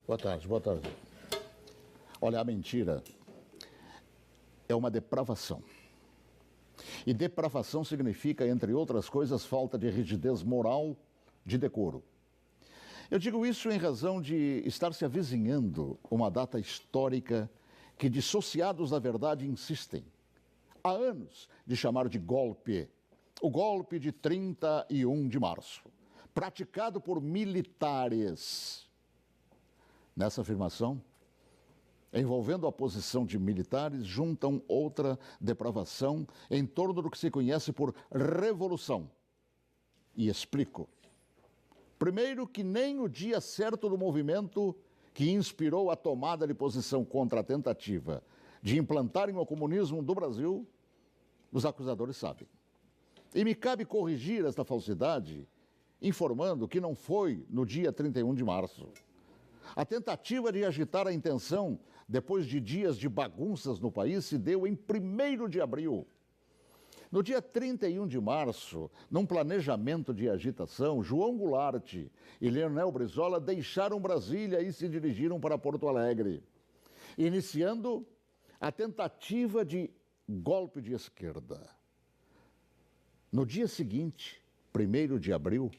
Boa tarde, boa tarde. Olha, a mentira é uma depravação. E depravação significa, entre outras coisas, falta de rigidez moral, de decoro. Eu digo isso em razão de estar se avizinhando uma data histórica que dissociados da verdade insistem, há anos, de chamar de golpe. O golpe de 31 de março, praticado por militares. Nessa afirmação, envolvendo a posição de militares, juntam outra depravação em torno do que se conhece por revolução. E explico. Primeiro, que nem o dia certo do movimento que inspirou a tomada de posição contra a tentativa de implantarem o comunismo do Brasil, os acusadores sabem. E me cabe corrigir esta falsidade, informando que não foi no dia 31 de março. A tentativa de agitar a intenção, depois de dias de bagunças no país, se deu em 1º de abril. No dia 31 de março, num planejamento de agitação, João Goulart e Leonel Brizola deixaram Brasília e se dirigiram para Porto Alegre, iniciando a tentativa de golpe de esquerda. No dia seguinte, 1º de abril,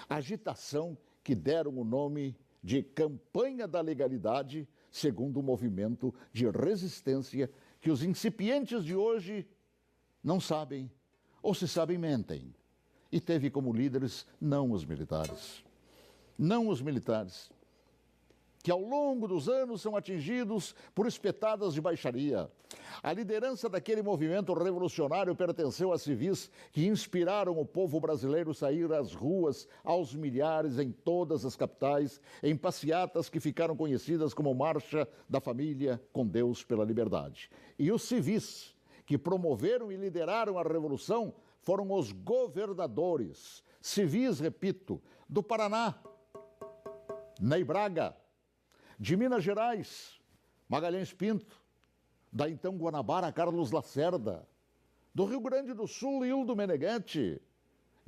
agitação que deram o nome de Campanha da Legalidade, segundo o movimento de resistência que os incipientes de hoje não sabem, ou se sabem, mentem. E teve como líderes não os militares. Não os militares, que ao longo dos anos são atingidos por espetadas de baixaria. A liderança daquele movimento revolucionário pertenceu a civis que inspiraram o povo brasileiro a sair às ruas aos milhares em todas as capitais, em passeatas que ficaram conhecidas como Marcha da Família com Deus pela Liberdade. E os civis que promoveram e lideraram a revolução foram os governadores, civis, repito, do Paraná, Ney Braga, de Minas Gerais, Magalhães Pinto, da então Guanabara, Carlos Lacerda, do Rio Grande do Sul, Hildo Meneghetti,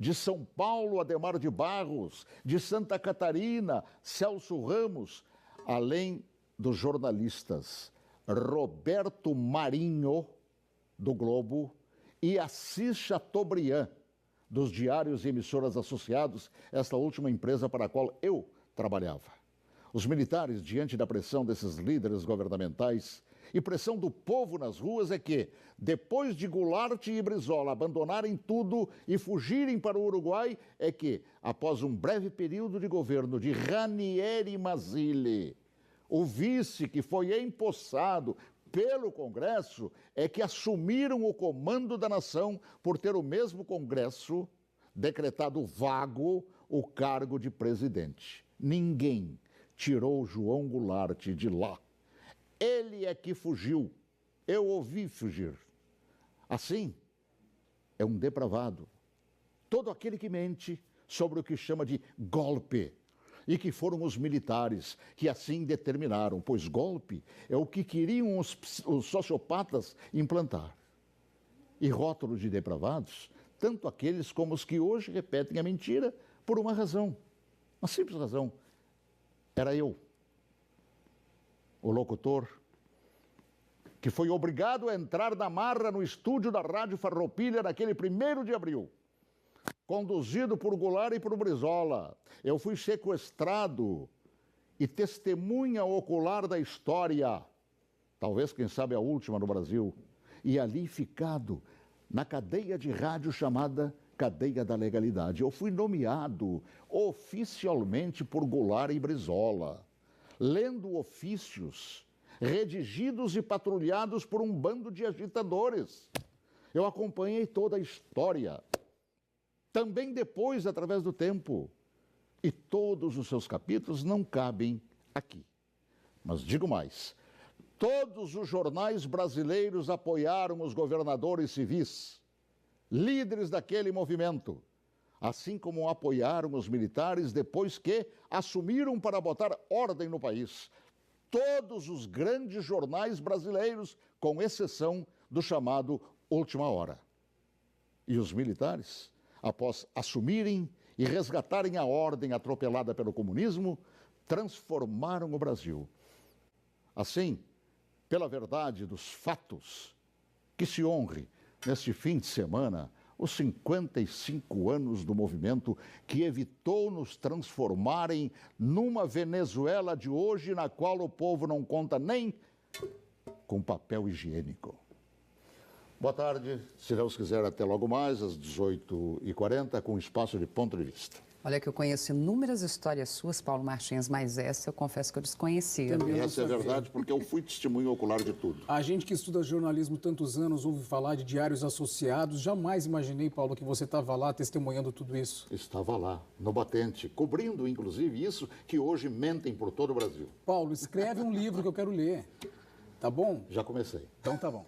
de São Paulo, Adhemar de Barros, de Santa Catarina, Celso Ramos, além dos jornalistas Roberto Marinho, do Globo, e Assis Chateaubriand, dos diários e emissoras associados, esta última empresa para a qual eu trabalhava. Os militares, diante da pressão desses líderes governamentais e pressão do povo nas ruas, é que, depois de Goulart e Brizola abandonarem tudo e fugirem para o Uruguai, é que, após um breve período de governo de Ranieri Mazzilli, o vice que foi empossado pelo Congresso, é que assumiram o comando da nação por ter o mesmo Congresso decretado vago o cargo de presidente. Ninguém tirou João Goulart de lá. Ele é que fugiu. Eu o vi fugir. Assim, é um depravado. Todo aquele que mente sobre o que chama de golpe. E que foram os militares que assim determinaram, pois golpe é o que queriam os sociopatas implantar. E rótulo de depravados, tanto aqueles como os que hoje repetem a mentira por uma razão, uma simples razão. Era eu, o locutor, que foi obrigado a entrar na marra no estúdio da Rádio Farroupilha naquele 1º de abril, conduzido por Goulart e por Brizola. Eu fui sequestrado e testemunha ocular da história, talvez, quem sabe, a última no Brasil, e ali ficado na cadeia de rádio chamada Cadeia da Legalidade. Eu fui nomeado oficialmente por Goulart e Brizola, lendo ofícios redigidos e patrulhados por um bando de agitadores. Eu acompanhei toda a história, também depois, através do tempo, e todos os seus capítulos não cabem aqui. Mas digo mais, todos os jornais brasileiros apoiaram os governadores civis, líderes daquele movimento, assim como apoiaram os militares depois que assumiram para botar ordem no país. Todos os grandes jornais brasileiros, com exceção do chamado Última Hora. E os militares, após assumirem e resgatarem a ordem atropelada pelo comunismo, transformaram o Brasil. Assim, pela verdade dos fatos, que se honre neste fim de semana os 55 anos do movimento que evitou nos transformarem numa Venezuela de hoje, na qual o povo não conta nem com papel higiênico. Boa tarde, se Deus quiser, até logo mais, às 18h40, com espaço de ponto de vista. Olha que eu conheço inúmeras histórias suas, Paulo Martins, mas essa eu confesso que eu desconhecia. E essa é verdade porque eu fui testemunho ocular de tudo. A gente que estuda jornalismo tantos anos ouve falar de diários associados. Jamais imaginei, Paulo, que você estava lá testemunhando tudo isso. Estava lá, no batente, cobrindo inclusive isso que hoje mentem por todo o Brasil. Paulo, escreve um livro que eu quero ler. Tá bom? Já comecei. Então tá bom.